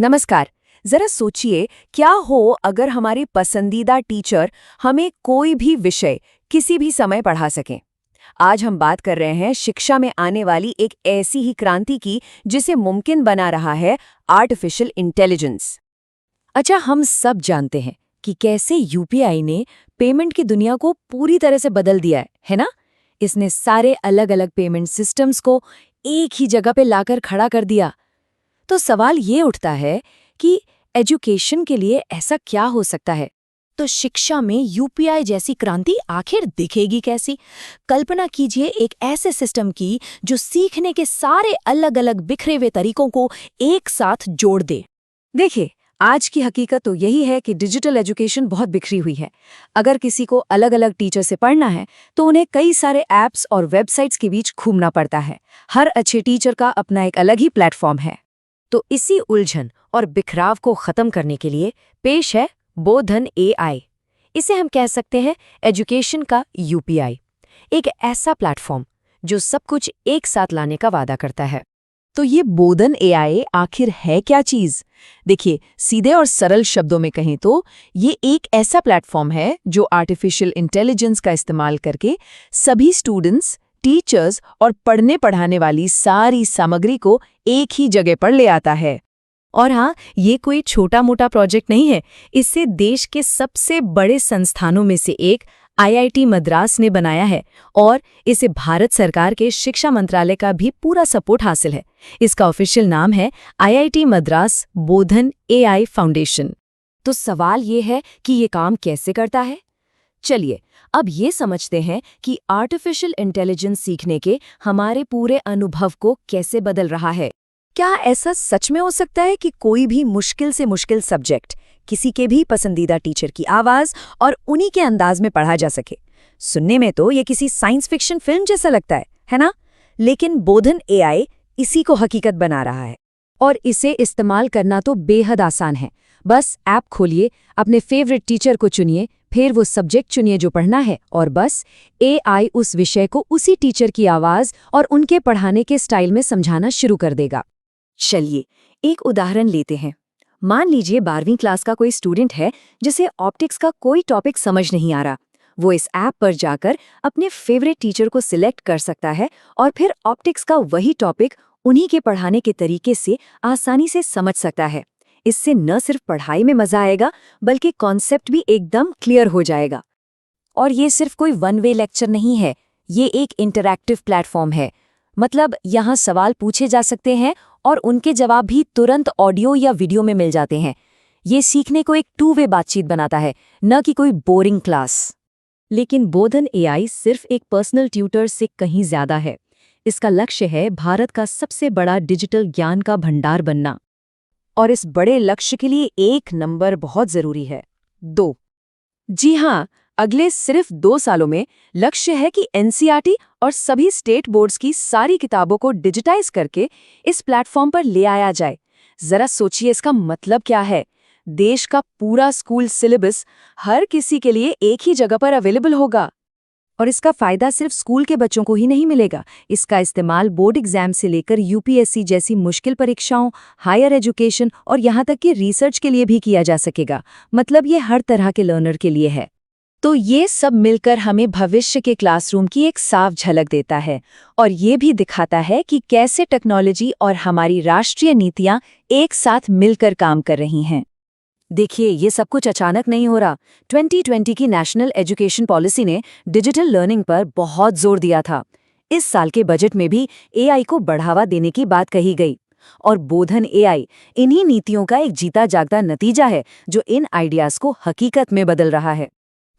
नमस्कार। जरा सोचिए, क्या हो अगर हमारी पसंदीदा टीचर हमें कोई भी विषय किसी भी समय पढ़ा सकें। आज हम बात कर रहे हैं शिक्षा में आने वाली एक ऐसी ही क्रांति की जिसे मुमकिन बना रहा है आर्टिफिशियल इंटेलिजेंस। अच्छा, हम सब जानते हैं कि कैसे यूपीआई ने पेमेंट की दुनिया को पूरी तरह से बदल दिया है ना? इसने सारे अलग अलग पेमेंट सिस्टम्स को एक ही जगह पे लाकर खड़ा कर दिया। तो सवाल ये उठता है कि एजुकेशन के लिए ऐसा क्या हो सकता है? तो शिक्षा में यूपीआई जैसी क्रांति आखिर दिखेगी कैसी? कल्पना कीजिए एक ऐसे सिस्टम की जो सीखने के सारे अलग अलग बिखरे हुए तरीकों को एक साथ जोड़ दे। देखिए, आज की हकीकत तो यही है कि डिजिटल एजुकेशन बहुत बिखरी हुई है। अगर किसी को अलग अलग टीचर से पढ़ना है तो उन्हें कई सारे ऐप्स और वेबसाइट्स के बीच घूमना पड़ता है। हर अच्छे टीचर का अपना एक अलग ही प्लेटफॉर्म है। तो इसी उलझन और बिखराव को खत्म करने के लिए पेश है बोधन एआई। इसे हम कह सकते हैं एजुकेशन का यूपीआई, एक ऐसा प्लेटफॉर्म जो सब कुछ एक साथ लाने का वादा करता है। तो ये बोधन एआई आखिर है क्या चीज? देखिए, सीधे और सरल शब्दों में कहें तो ये एक ऐसा प्लेटफॉर्म है जो आर्टिफिशियल इंटेलिजेंस का इस्तेमाल करके सभी स्टूडेंट्स, टीचर्स और पढ़ने पढ़ाने वाली सारी सामग्री को एक ही जगह पर ले आता है। और हाँ, ये कोई छोटा मोटा प्रोजेक्ट नहीं है। इससे देश के सबसे बड़े संस्थानों में से एक आईआईटी मद्रास ने बनाया है और इसे भारत सरकार के शिक्षा मंत्रालय का भी पूरा सपोर्ट हासिल है। इसका ऑफिशियल नाम है आईआईटी मद्रास बोधन एआई फाउंडेशन। तो सवाल ये है कि ये काम कैसे करता है? चलिए अब ये समझते हैं कि आर्टिफिशियल इंटेलिजेंस सीखने के हमारे पूरे अनुभव को कैसे बदल रहा है। क्या ऐसा सच में हो सकता है कि कोई भी मुश्किल से मुश्किल सब्जेक्ट किसी के भी पसंदीदा टीचर की आवाज और उन्हीं के अंदाज में पढ़ा जा सके? सुनने में तो ये किसी साइंस फिक्शन फिल्म जैसा लगता है ना? लेकिन बोधन एआई इसी को हकीकत बना रहा है और इसे इस्तेमाल करना तो बेहद आसान है। बस ऐप खोलिए, अपने फेवरेट टीचर को चुनिए, फिर वो सब्जेक्ट चुनिए जो पढ़ना है और बस एआई उस विषय को उसी टीचर की आवाज और उनके पढ़ाने के स्टाइल में समझाना शुरू कर देगा। चलिए एक उदाहरण लेते हैं। मान लीजिए 12वीं क्लास का कोई स्टूडेंट है जिसे ऑप्टिक्स का कोई टॉपिक समझ नहीं आ रहा। वो इस ऐप पर जाकर अपने फेवरेट टीचर को सिलेक्ट कर सकता है और फिर ऑप्टिक्स का वही टॉपिक उन्हीं के पढ़ाने के तरीके से आसानी से समझ सकता है। इससे न सिर्फ पढ़ाई में मजा आएगा बल्कि कॉन्सेप्ट भी एकदम क्लियर हो जाएगा। और ये सिर्फ कोई वन वे लेक्चर नहीं है, ये एक इंटरैक्टिव प्लेटफॉर्म है। मतलब यहाँ सवाल पूछे जा सकते हैं और उनके जवाब भी तुरंत ऑडियो या वीडियो में मिल जाते हैं। ये सीखने को एक टू वे बातचीत बनाता है, न कि कोई बोरिंग क्लास। लेकिन बोधन एआई सिर्फ एक पर्सनल ट्यूटर से कहीं ज्यादा है। इसका लक्ष्य है भारत का सबसे बड़ा डिजिटल ज्ञान का भंडार बनना। और इस बड़े लक्ष्य के लिए एक नंबर बहुत जरूरी है, 2। जी हाँ, अगले सिर्फ 2 सालों में लक्ष्य है कि एनसीईआरटी और सभी स्टेट बोर्ड्स की सारी किताबों को डिजिटाइज करके इस प्लेटफॉर्म पर ले आया जाए। जरा सोचिए इसका मतलब क्या है। देश का पूरा स्कूल सिलेबस हर किसी के लिए एक ही जगह पर अवेलेबल होगा। और इसका फायदा सिर्फ स्कूल के बच्चों को ही नहीं मिलेगा। इसका इस्तेमाल बोर्ड एग्जाम से लेकर यूपीएससी जैसी मुश्किल परीक्षाओं, हायर एजुकेशन और यहाँ तक कि रिसर्च के लिए भी किया जा सकेगा। मतलब ये हर तरह के लर्नर के लिए है। तो ये सब मिलकर हमें भविष्य के क्लासरूम की एक साफ झलक देता है और ये भी दिखाता है कि कैसे टेक्नोलॉजी और हमारी राष्ट्रीय नीतियाँ एक साथ मिलकर काम कर रही हैं। देखिए, ये सब कुछ अचानक नहीं हो रहा। 2020 की नेशनल एजुकेशन पॉलिसी ने डिजिटल लर्निंग पर बहुत जोर दिया था। इस साल के बजट में भी एआई को बढ़ावा देने की बात कही गई और बोधन एआई इन्हीं नीतियों का एक जीता जागता नतीजा है जो इन आइडियाज को हकीकत में बदल रहा है।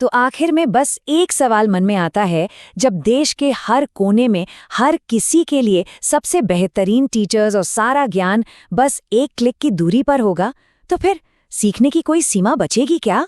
तो आखिर में बस एक सवाल मन में आता है, जब देश के हर कोने में हर किसी के लिए सबसे बेहतरीन टीचर्स और सारा ज्ञान बस एक क्लिक की दूरी पर होगा, तो फिर सीखने की कोई सीमा बचेगी क्या?